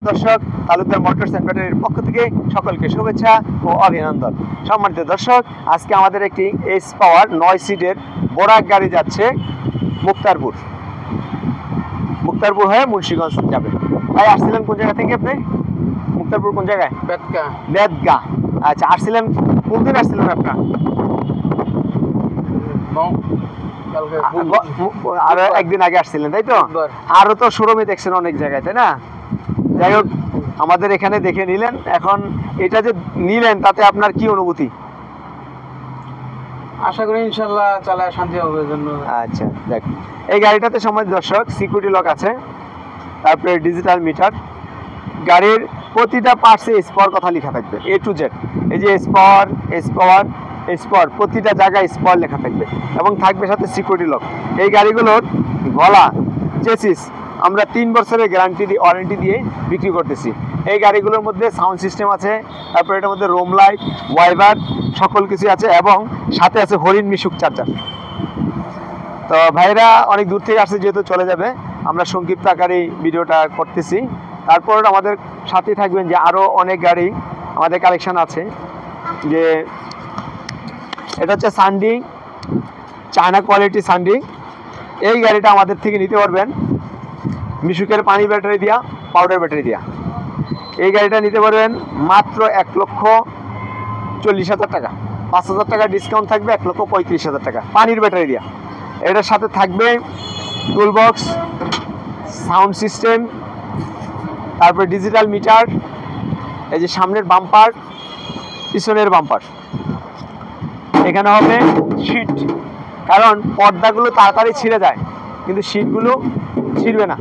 দর্শক, Talukdar motors and ব্যাটারির পক্ষ থেকে সকলকে শুভেচ্ছা ও অভিনন্দন। সম্মানিত দর্শক, আজকে আমাদের একটি এস পাওয়ার 9 সিটের বোরাক গাড়ি যাচ্ছে মুক্তারপুর হয়ে মুন্সিগঞ্জ যাবে। ভাই, আসছিলেন কোন জায়গা থেকে আপনি? মুক্তারপুর কোন জায়গায়? বেদগা। আচ্ছা, আসছিলেন কোন দিন আসছিলেন আপনার? আরো একদিন আগে আসছিলেন, তাই তো? আরো তো শোরুমে দেখছেন অনেক জায়গায়, তাই না? যাই হোক, আমাদের এখানে দেখে নিলেন। এখন এটা যে নিলেন, তাতে আপনার কি অনুভূতি? আশা করি ইনশাআল্লাহ চালায় শান্তি হবে জন্য। আচ্ছা, দেখ, এই গাড়িটাতে সময় দর্শক সিকিউরিটি লক আছে, তারপরে ডিজিটাল মিটার, গাড়ির প্রতিটা পার্টসে স্পর কথা লেখা থাকবে, এ টু জেড। এই যে স্পর প্রতিটা জায়গায় স্পর লেখা থাকবে এবং থাকবে সাথে সিকিউরিটি লক। এই গাড়িগুলোর গলা চেসিস আমরা 3 বছরের ওয়ারেন্টি দিয়ে বিক্রি করতেছি। এই গাড়িগুলোর মধ্যে সাউন্ড সিস্টেম আছে, তারপরে এটার মধ্যে রোম লাইট, ওয়াইবার সকল কিছু আছে এবং সাথে আছে হরিণ মিশুক চার্জার। তো ভাইরা অনেক দূর থেকে আসছে, যেহেতু চলে যাবে, আমরা সংক্ষিপ্ত আকারে ভিডিওটা করতেছি। তারপর আমাদের সাথে থাকবেন যে আরও অনেক গাড়ি আমাদের কালেকশন আছে। যে এটা হচ্ছে সানডি, চায়না কোয়ালিটি সানডি। এই গাড়িটা আমাদের থেকে নিতে পারবেন মিশুকের পানি ব্যাটারি দিয়া, পাউডার ব্যাটারি দিয়া। এই গাড়িটা নিতে পারবেন মাত্র 1,40,000 টাকা। 5,000 টাকা ডিসকাউন্ট থাকবে, 1,35,000 টাকা পানির ব্যাটারি দিয়া। এটার সাথে থাকবে টুল বক্স, সাউন্ড সিস্টেম, তারপরে ডিজিটাল মিটার, এই যে সামনের বাম্পার, পিছনের বাম্পার। এখানে হবে সিট, কারণ পর্দাগুলো তাড়াতাড়ি ছিঁড়ে যায়, কিন্তু সিটগুলো ছিঁড়বে না।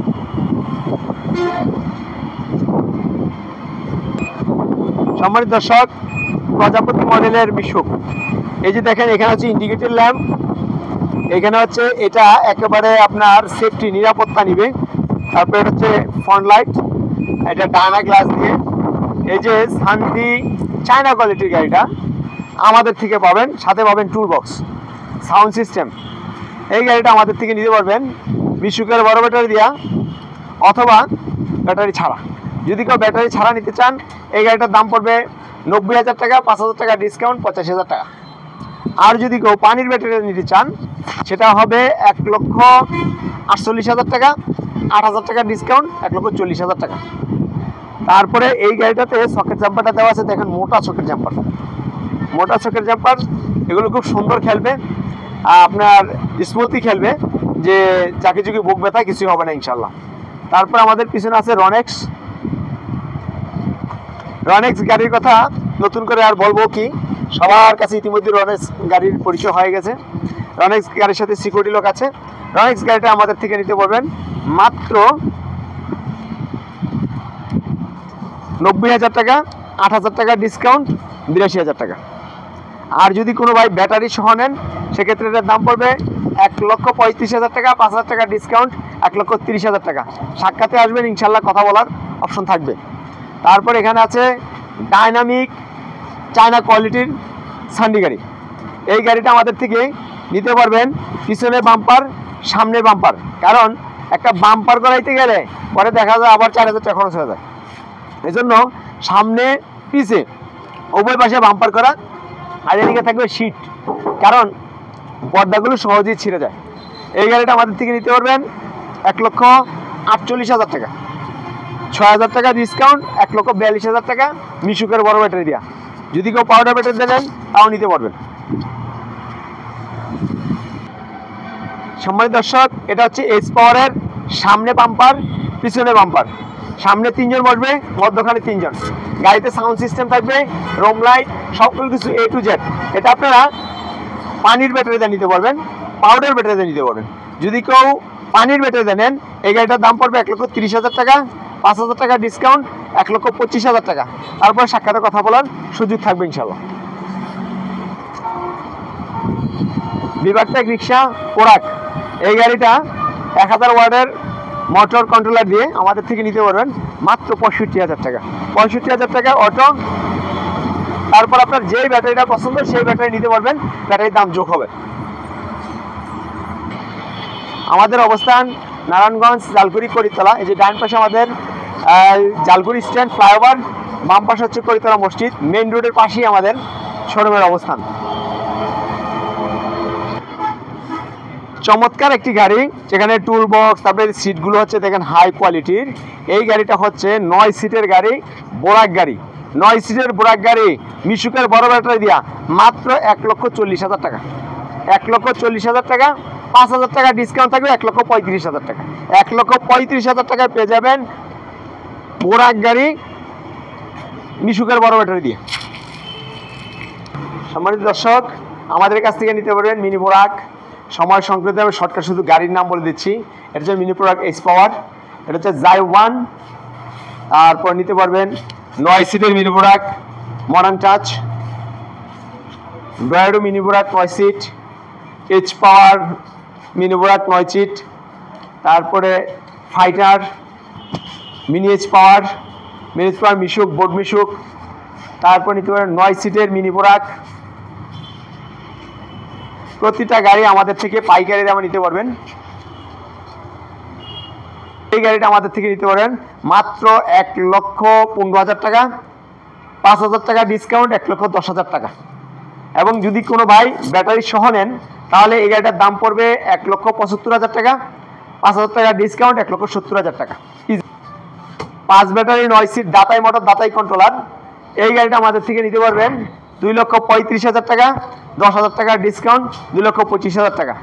সম্মানিত দর্শক, প্রজাপতি মডেলের মিশুক। এই যে দেখেন, এখানে হচ্ছে ইন্ডিকেটর ল্যাম্প, এখানে হচ্ছে এটা একেবারে আপনার সেফটি, নিরাপত্তা নিবে। তারপরে হচ্ছে ফ্রন্ট লাইট, এটা ডায়না গ্লাস দিয়ে। এই যে সানডি চায়না কোয়ালিটির গাড়িটা আমাদের থেকে পাবেন, সাথে পাবেন টুল বক্স, সাউন্ড সিস্টেম। এই গাড়িটা আমাদের থেকে নিতে পারবেন মিশুকের বড় ব্যাটারি দিয়া অথবা ব্যাটারি ছাড়া। যদি কেউ ব্যাটারি ছাড়া নিতে চান, এই গাড়িটার দাম পড়বে 90,000 টাকা, 5,000 টাকা ডিসকাউন্ট, 85,000 টাকা। আর যদি কেউ পানির ব্যাটারি নিতে চান, সেটা হবে 1,48,000 টাকা, 8,000 টাকা ডিসকাউন্ট, 1,40,000 টাকা। তারপরে এই গাড়িটাতে সকেট জাম্পারটা দেওয়া আছে, দেখেন মোটা সকেট জাম্পার, এগুলো খুব সুন্দর খেলবে, আপনার স্মুথলি খেলবে, যে চাকি চুকি বুক ব্যথা কিছু হবে না ইনশাল্লাহ। তারপর আমাদের পিছনে আছে রনেক্স গাড়ির কথা নতুন করে আর বলবো কি, সবার কাছে ইতিমধ্যে রনেক্স গাড়ির পরিচয় হয়ে গেছে। রনেক্স গাড়ির সাথে সিকিউরিটি লক আছে। রনেক্স গাড়িটা আমাদের থেকে নিতে পারবেন মাত্র 90,000 টাকা, 8,000 টাকা ডিসকাউন্ট, 82,000 টাকা। আর যদি কোনো ভাই ব্যাটারি সহ নেন, সেক্ষেত্রে এটার দাম পড়বে 1,35,000 টাকা, 5,000 টাকা ডিসকাউন্ট, 1,30,000 টাকা। সাক্ষাতে আসবেন, ইনশাল্লাহ কথা বলার অপশন থাকবে। তারপর এখানে আছে ডাইনামিক চায়না কোয়ালিটির সানডি গাড়ি। এই গাড়িটা আমাদের থেকে নিতে পারবেন পিছনে বাম্পার, সামনে বাম্পার, কারণ একটা বাম্পার করাইতে গেলে পরে দেখা যায় আবার 4,000 টাকা খরচ হয়ে যায়। এই জন্য সামনে পিছে উভয় পাশে বাম্পার করা, আর এদিকে থাকবে সিট, কারণ পর্দাগুলো সহজেই ছিঁড়ে যায়। এই গাড়িটা আমাদের থেকে নিতে পারবেন 1,48,000 টাকা, 6,000 টাকা ডিসকাউন্ট, 1,42,000 টাকা মিশুকের বড় ব্যাটারি দেওয়া। যদি কেউ পাউডার ব্যাটারি দেন, তাও নিতে পারবেন। সম্মানিত দর্শক, এটা হচ্ছে এস পাওয়ারের সামনে বাম্পার, পিছনে বাম্পার। সামনে 3 জন বসবে, মধ্যখানে 3 জন। গাড়িতে সাউন্ড সিস্টেম থাকবে, রোম লাইট, সকল কিছু এ টু জেড। এটা আপনারা পানির ব্যাটারিতে নিতে পারবেন, পাউডার ব্যাটারিতে নিতে পারবেন। যদি কেউ পানির ব্যাটারিতে নেন, এই গাড়িটার দাম পড়বে 1,30,000 টাকা, 5,000 টাকা ডিসকাউন্ট, 1,25,000 টাকা। তারপরে সাক্ষাতে কথা বলার সুযোগ থাকবে ইনশাল্লাহ। বিভাগটেক রিক্সা পোড়াক, এই গাড়িটা 1000 ওয়াটের মোটর কন্ট্রোলার দিয়ে আমাদের থেকে নিতে পারবেন মাত্র 65,000 টাকা। 65,000 টাকা অটো। তারপর আপনার যেই ব্যাটারিটা পছন্দ সেই ব্যাটারি নিতে পারবেন, ব্যাটারির দাম যোগ হবে। আমাদের অবস্থান নারায়ণগঞ্জ, জালকুড়ি, করিতলা। এই যে ডান পাশে আমাদের জালকুড়ি স্ট্যান্ড ফ্লাইওভার, বাম পাশে হচ্ছে করিতলা মসজিদ, মেইন রোডের পাশেই আমাদের শোরুমের অবস্থান। চমৎকার একটি গাড়ি, যেখানে টুল বক্স, তারপরে সিটগুলো হচ্ছে দেখেন হাই কোয়ালিটির। এই গাড়িটা হচ্ছে 9 সিটের গাড়ি, বোরাক গাড়ি, 9 সিটের বোরাক গাড়ি, মিশুকের বড় ব্যাটারি দিয়া মাত্র 1,40,000 টাকা। 1,40,000 টাকা, 5,000 টাকা ডিসকাউন্ট থাকবে, 1,35,000 টাকা। 1,35,000 টাকায় পেয়ে যাবেন বোরাক গাড়ি মিশুকের বড় ব্যাটারি দিয়ে। সম্মানিত দর্শক, আমাদের কাছ থেকে নিতে পারবেন মিনি বোরাক। সময় সংক্রান্ত আমি শর্টকাট শুধু গাড়ির নাম বলে দিচ্ছি। এটা হচ্ছে মিনি বোরাক এস পাওয়ার, এটা হচ্ছে জাই 1। তারপর নিতে পারবেন 9 সিটের মিনি বোরাক মডার্ন টাচ, ব্রাডো mini Borak 9 seat, H power mini Borak 9 seat, তারপরে fighter mini H power, Mishuk, board Mishuk. তারপর নিতে পারেন 9 সিটের মিনি বোরাক। প্রতিটা গাড়ি আমাদের থেকে পাইকারি দামে নিতে পারবেন। এই গাড়িটা আমাদের থেকে নিতে পারেন মাত্র 1,15,000 টাকা, 5,000 টাকা ডিসকাউন্ট, 1,10,000 টাকা। এবং যদি কোনো ভাই ব্যাটারি সহ নেন তাহলে এই গাড়িটার দাম পড়বে 1,75,000 টাকা, 5,000 টাকা ডিসকাউন্ট, 1,70,000 টাকা। 5 ব্যাটারি 9 সিট দাতাই মোটর, দাতাই কন্ট্রোলার। এই গাড়িটা আমাদের থেকে নিতে পারবেন 2,35,000 টাকা, 10,000 টাকা ডিসকাউন্ট, 2,25,000 টাকা।